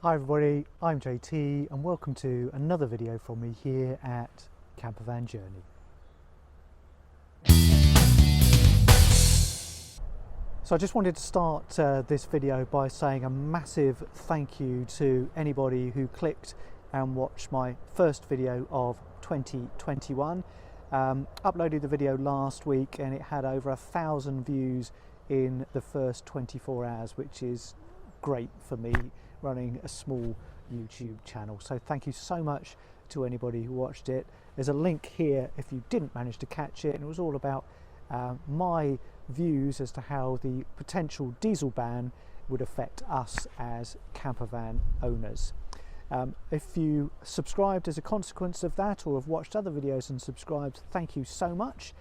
Hi everybody, I'm JT and welcome to another video from me here at Campervan Journey. So I just wanted to start this video by saying a massive thank you to anybody who clicked and watched my first video of 2021. Uploaded the video last week and it had over 1,000 views in the first 24 hours, which is great for me running a small YouTube channel. So thank you so much to anybody who watched it. There's a link here if you didn't manage to catch it, and it was all about my views as to how the potential diesel ban would affect us as campervan owners. If you subscribed as a consequence of that or have watched other videos and subscribed, thank you so much.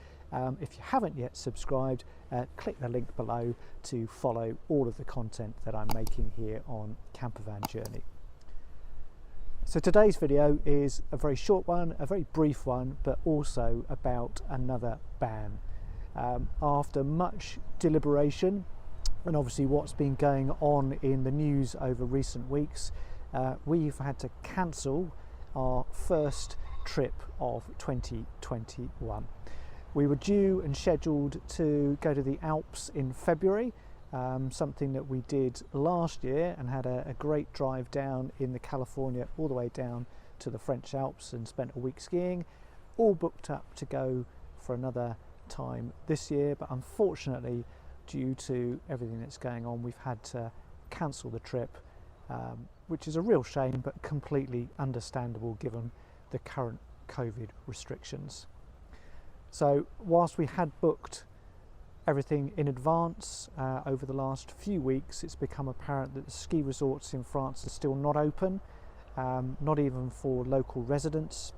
If you haven't yet subscribed, click the link below to follow all of the content that I'm making here on Campervan Journey. So today's video is a very short one, a very brief one, but also about another ban. After much deliberation and obviously what's been going on in the news over recent weeks, we've had to cancel our first trip of 2021. We were due and scheduled to go to the Alps in February, something that we did last year and had a great drive down in the California all the way down to the French Alps and spent a week skiing, all booked up to go for another time this year, but unfortunately due to everything that's going on we've had to cancel the trip, which is a real shame but completely understandable given the current COVID restrictions. So whilst we had booked everything in advance over the last few weeks, it's become apparent that the ski resorts in France are still not open, not even for local residents.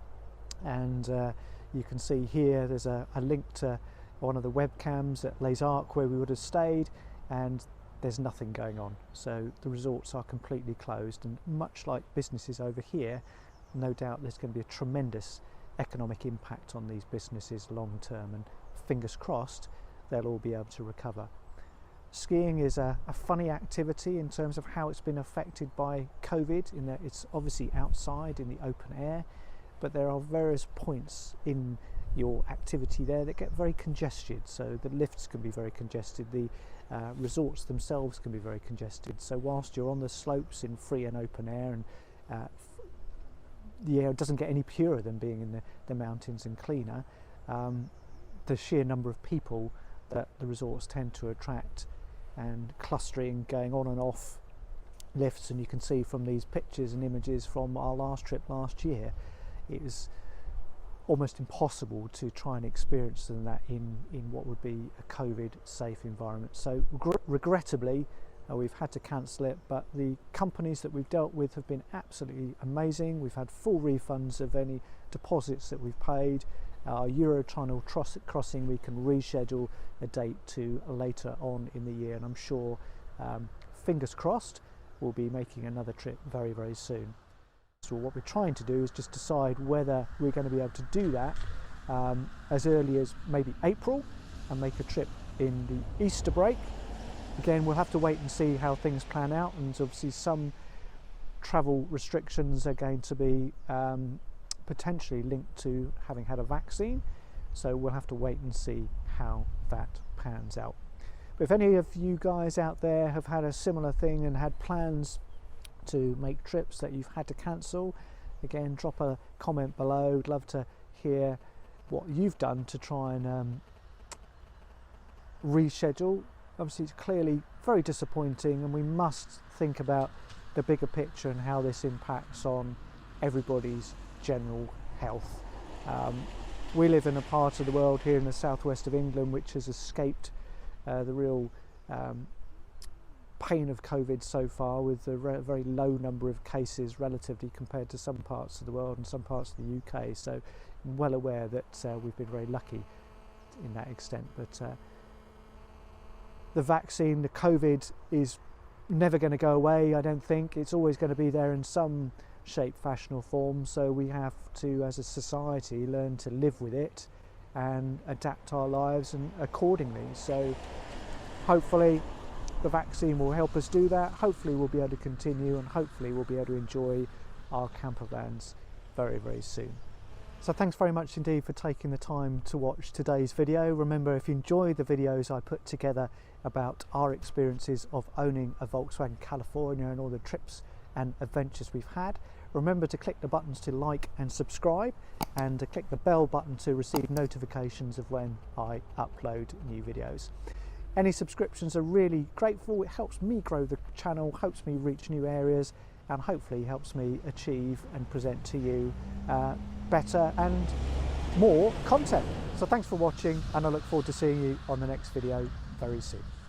And you can see here there's a link to one of the webcams at Les Arcs where we would have stayed, and there's nothing going on. So the resorts are completely closed, and much like businesses over here, no doubt there's going to be a tremendous economic impact on these businesses long term, and fingers crossed they'll all be able to recover. Skiing is a funny activity in terms of how it's been affected by COVID, in that it's obviously outside in the open air, but there are various points in your activity there that get very congested. So the lifts can be very congested, the resorts themselves can be very congested. So whilst you're on the slopes in free and open air, and the air doesn't get any purer than being in the mountains and cleaner, the sheer number of people that the resorts tend to attract and clustering going on and off lifts, and you can see from these pictures and images from our last trip last year, it was almost impossible to try and experience that in what would be a COVID safe environment. So regrettably we've had to cancel it, but the companies that we've dealt with have been absolutely amazing. We've had full refunds of any deposits that we've paid. Our Eurotunnel crossing we can reschedule a date to later on in the year, and I'm sure, fingers crossed, we'll be making another trip very, very soon. So what we're trying to do is just decide whether we're going to be able to do that as early as maybe April and make a trip in the Easter break. Again, we'll have to wait and see how things plan out, and obviously some travel restrictions are going to be potentially linked to having had a vaccine, so we'll have to wait and see how that pans out. But if any of you guys out there have had a similar thing and had plans to make trips that you've had to cancel, again, drop a comment below. I'd love to hear what you've done to try and reschedule. Obviously it's clearly very disappointing, and we must think about the bigger picture and how this impacts on everybody's general health. We live in a part of the world here in the southwest of England which has escaped the real pain of COVID so far, with a very low number of cases relatively compared to some parts of the world and some parts of the UK. So I'm well aware that we've been very lucky in that extent, but the vaccine, the COVID, is never going to go away. I don't think. It's always going to be there in some shape, fashion or form, so we have to, as a society, learn to live with it and adapt our lives and accordingly. So hopefully the vaccine will help us do that. Hopefully we'll be able to continue, and hopefully we'll be able to enjoy our camper vans very, very soon. So thanks very much indeed for taking the time to watch today's video. Remember, if you enjoy the videos I put together about our experiences of owning a Volkswagen California and all the trips and adventures we've had, remember to click the buttons to like and subscribe, and to click the bell button to receive notifications of when I upload new videos. Any subscriptions are really grateful. It helps me grow the channel, helps me reach new areas, and hopefully helps me achieve and present to you better and more content. So thanks for watching, and I look forward to seeing you on the next video very soon.